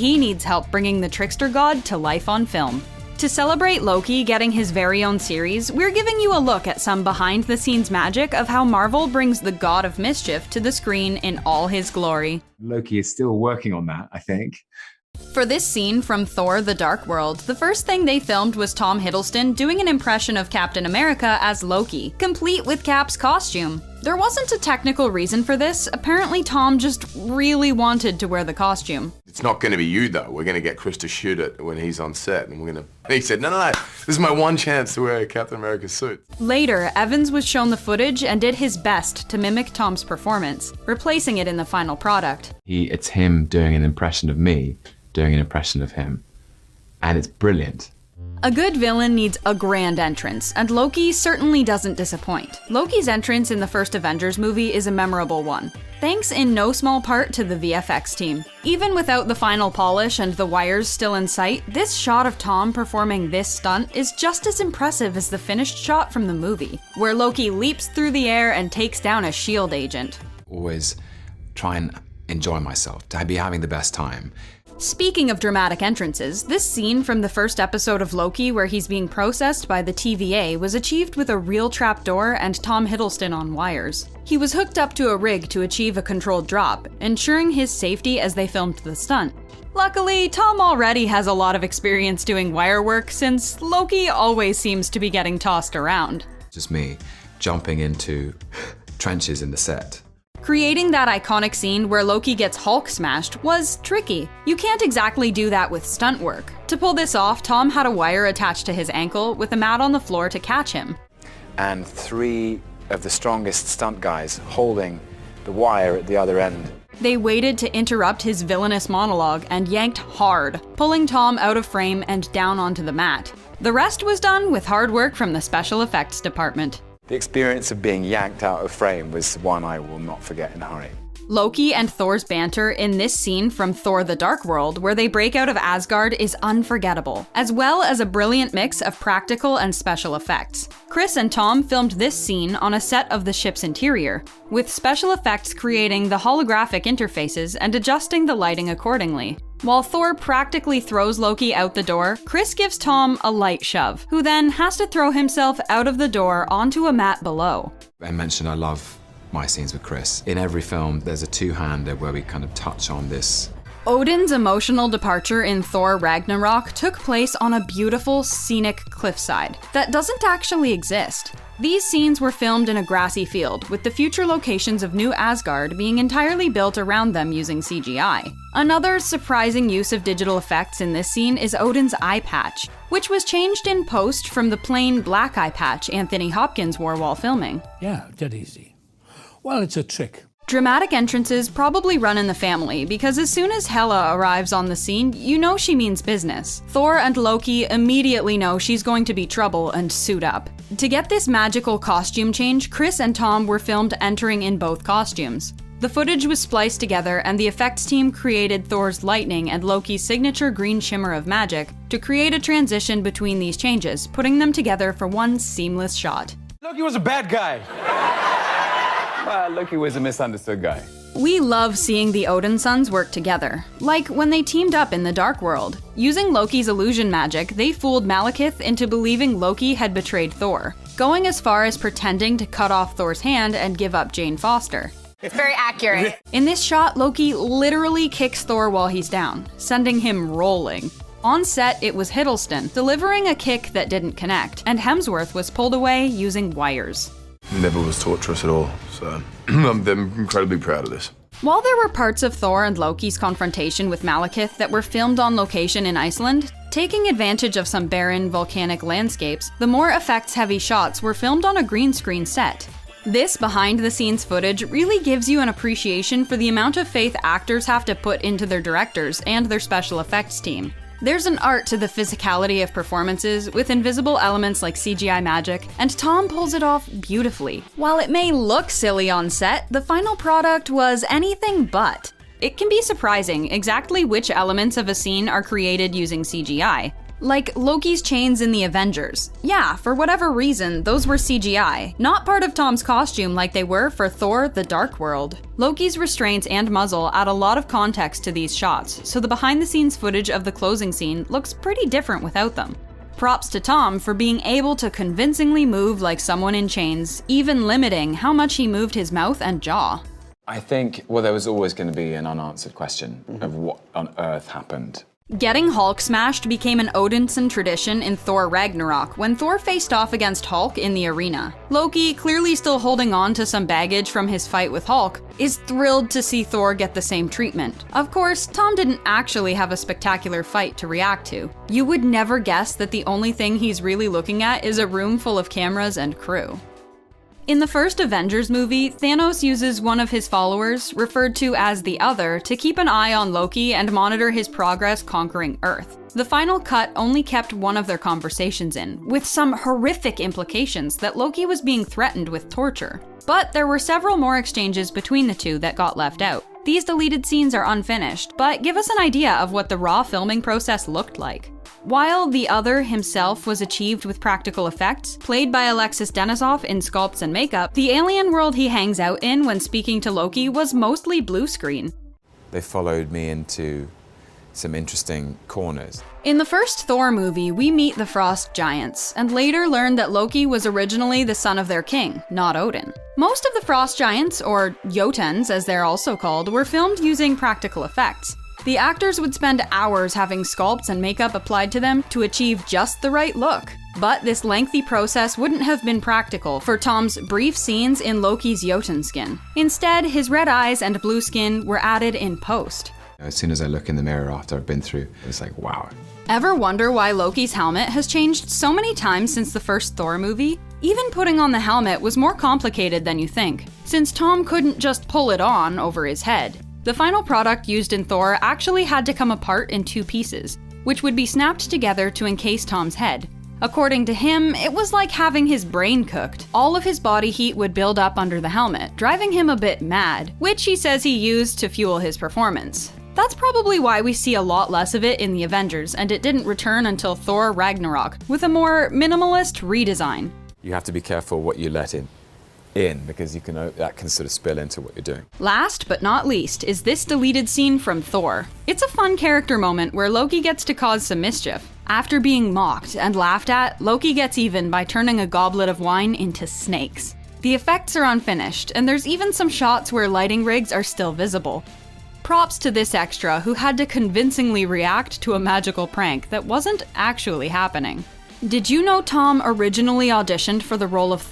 he needs help bringing the trickster god to life on film. To celebrate Loki getting his very own series, we're giving you a look at some behind-the-scenes magic of how Marvel brings the god of mischief to the screen in all his glory. Loki is still working on that, I think. For this scene from Thor: The Dark World, the first thing they filmed was Tom Hiddleston doing an impression of Captain America as Loki, complete with Cap's costume. There wasn't a technical reason for this. Apparently Tom just really wanted to wear the costume. It's not going to be you though. We're going to get Chris to shoot it when he's on set, and he said, no, this is my one chance to wear a Captain America suit. Later, Evans was shown the footage and did his best to mimic Tom's performance, replacing it in the final product. It's him doing an impression of me, doing an impression of him. And it's brilliant. A good villain needs a grand entrance, and Loki certainly doesn't disappoint. Loki's entrance in the first Avengers movie is a memorable one, thanks in no small part to the VFX team. Even without the final polish and the wires still in sight, this shot of Tom performing this stunt is just as impressive as the finished shot from the movie, where Loki leaps through the air and takes down a S.H.I.E.L.D. agent. Always try and enjoy myself, to be having the best time. Speaking of dramatic entrances, this scene from the first episode of Loki where he's being processed by the TVA was achieved with a real trapdoor and Tom Hiddleston on wires. He was hooked up to a rig to achieve a controlled drop, ensuring his safety as they filmed the stunt. Luckily, Tom already has a lot of experience doing wire work since Loki always seems to be getting tossed around. Just me jumping into trenches in the set. Creating that iconic scene where Loki gets Hulk smashed was tricky. You can't exactly do that with stunt work. To pull this off, Tom had a wire attached to his ankle with a mat on the floor to catch him. And 3 of the strongest stunt guys holding the wire at the other end. They waited to interrupt his villainous monologue and yanked hard, pulling Tom out of frame and down onto the mat. The rest was done with hard work from the special effects department. The experience of being yanked out of frame was one I will not forget in a hurry. Loki and Thor's banter in this scene from Thor: The Dark World, where they break out of Asgard, is unforgettable, as well as a brilliant mix of practical and special effects. Chris and Tom filmed this scene on a set of the ship's interior, with special effects creating the holographic interfaces and adjusting the lighting accordingly. While Thor practically throws Loki out the door, Chris gives Tom a light shove, who then has to throw himself out of the door onto a mat below. I mentioned I love my scenes with Chris. In every film, there's a two-hander where we kind of touch on this. Odin's emotional departure in Thor Ragnarok took place on a beautiful, scenic cliffside that doesn't actually exist. These scenes were filmed in a grassy field, with the future locations of New Asgard being entirely built around them using CGI. Another surprising use of digital effects in this scene is Odin's eye patch, which was changed in post from the plain black eye patch Anthony Hopkins wore while filming. Yeah, dead easy. Well, it's a trick. Dramatic entrances probably run in the family, because as soon as Hela arrives on the scene, you know she means business. Thor and Loki immediately know she's going to be trouble and suit up. To get this magical costume change, Chris and Tom were filmed entering in both costumes. The footage was spliced together, and the effects team created Thor's lightning and Loki's signature green shimmer of magic to create a transition between these changes, putting them together for one seamless shot. Loki was a bad guy. Well, Loki was a misunderstood guy. We love seeing the Odin sons work together, like when they teamed up in the Dark World. Using Loki's illusion magic, they fooled Malekith into believing Loki had betrayed Thor, going as far as pretending to cut off Thor's hand and give up Jane Foster. It's very accurate. In this shot, Loki literally kicks Thor while he's down, sending him rolling. On set, it was Hiddleston, delivering a kick that didn't connect, and Hemsworth was pulled away using wires. Never was torturous at all, so I'm incredibly proud of this. While there were parts of Thor and Loki's confrontation with Malekith that were filmed on location in Iceland, taking advantage of some barren, volcanic landscapes, the more effects-heavy shots were filmed on a green screen set. This behind-the-scenes footage really gives you an appreciation for the amount of faith actors have to put into their directors and their special effects team. There's an art to the physicality of performances, with invisible elements like CGI magic, and Tom pulls it off beautifully. While it may look silly on set, the final product was anything but. It can be surprising exactly which elements of a scene are created using CGI. Like Loki's chains in the Avengers. Yeah, for whatever reason, those were CGI, not part of Tom's costume like they were for Thor: The Dark World. Loki's restraints and muzzle add a lot of context to these shots, so the behind-the-scenes footage of the closing scene looks pretty different without them. Props to Tom for being able to convincingly move like someone in chains, even limiting how much he moved his mouth and jaw. I think, well, there was always going to be an unanswered question of what on earth happened. Getting Hulk smashed became an Odinson tradition in Thor Ragnarok when Thor faced off against Hulk in the arena. Loki, clearly still holding on to some baggage from his fight with Hulk, is thrilled to see Thor get the same treatment. Of course, Tom didn't actually have a spectacular fight to react to. You would never guess that the only thing he's really looking at is a room full of cameras and crew. In the first Avengers movie, Thanos uses one of his followers, referred to as the Other, to keep an eye on Loki and monitor his progress conquering Earth. The final cut only kept one of their conversations in, with some horrific implications that Loki was being threatened with torture. But there were several more exchanges between the two that got left out. These deleted scenes are unfinished, but give us an idea of what the raw filming process looked like. While the Other himself was achieved with practical effects, played by Alexis Denisov in sculpts and makeup, the alien world he hangs out in when speaking to Loki was mostly blue screen. They followed me into some interesting corners. In the first Thor movie, we meet the Frost Giants, and later learn that Loki was originally the son of their king, not Odin. Most of the Frost Giants, or Jotuns as they're also called, were filmed using practical effects. The actors would spend hours having sculpts and makeup applied to them to achieve just the right look. But this lengthy process wouldn't have been practical for Tom's brief scenes in Loki's Jotun skin. Instead, his red eyes and blue skin were added in post. As soon as I look in the mirror after I've been through, it's like, wow. Ever wonder why Loki's helmet has changed so many times since the first Thor movie? Even putting on the helmet was more complicated than you think, since Tom couldn't just pull it on over his head. The final product used in Thor actually had to come apart in two pieces, which would be snapped together to encase Tom's head. According to him, it was like having his brain cooked. All of his body heat would build up under the helmet, driving him a bit mad, which he says he used to fuel his performance. That's probably why we see a lot less of it in the Avengers, and it didn't return until Thor Ragnarok, with a more minimalist redesign. You have to be careful what you let in because that can sort of spill into what you're doing. Last but not least is this deleted scene from Thor. It's a fun character moment where Loki gets to cause some mischief. After being mocked and laughed at, Loki gets even by turning a goblet of wine into snakes. The effects are unfinished, and there's even some shots where lighting rigs are still visible. Props to this extra who had to convincingly react to a magical prank that wasn't actually happening. Did you know Tom originally auditioned for the role of Thor?